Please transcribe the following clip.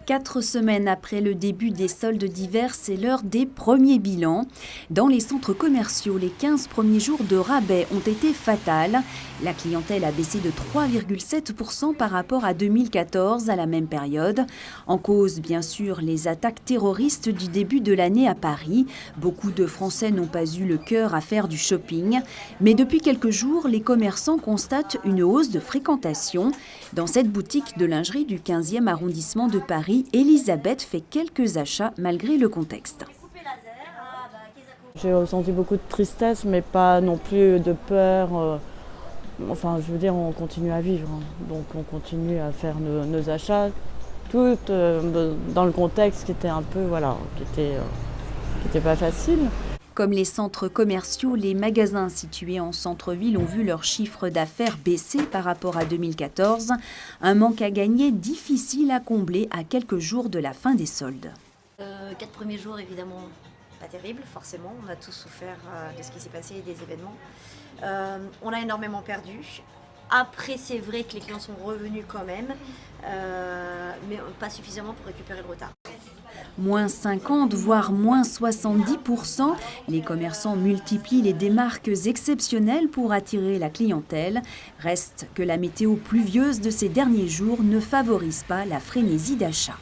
4 semaines après le début des soldes d'hiver, c'est l'heure des premiers bilans. Dans les centres commerciaux, les 15 premiers jours de rabais ont été fatals. La clientèle a baissé de 3,7% par rapport à 2014 à la même période. En cause, bien sûr, les attaques terroristes du début de l'année à Paris. Beaucoup de Français n'ont pas eu le cœur à faire du shopping. Mais depuis quelques jours, les commerçants constatent une hausse de fréquentation. Dans cette boutique de lingerie du 15e arrondissement de Paris, Elisabeth fait quelques achats malgré le contexte. J'ai ressenti beaucoup de tristesse, mais pas non plus de peur. Enfin, je veux dire, on continue à vivre, hein. Donc on continue à faire nos achats, tout dans le contexte qui était un peu, voilà, qui était pas facile. Comme les centres commerciaux, les magasins situés en centre-ville ont vu leur chiffre d'affaires baisser par rapport à 2014. Un manque à gagner difficile à combler à quelques jours de la fin des soldes. 4 premiers jours, évidemment, pas terrible, forcément. On a tous souffert de ce qui s'est passé et des événements. On a énormément perdu. Après, c'est vrai que les clients sont revenus quand même, mais pas suffisamment pour récupérer le retard. Moins 50, voire moins 70%. Les commerçants multiplient les démarques exceptionnelles pour attirer la clientèle. Reste que la météo pluvieuse de ces derniers jours ne favorise pas la frénésie d'achat.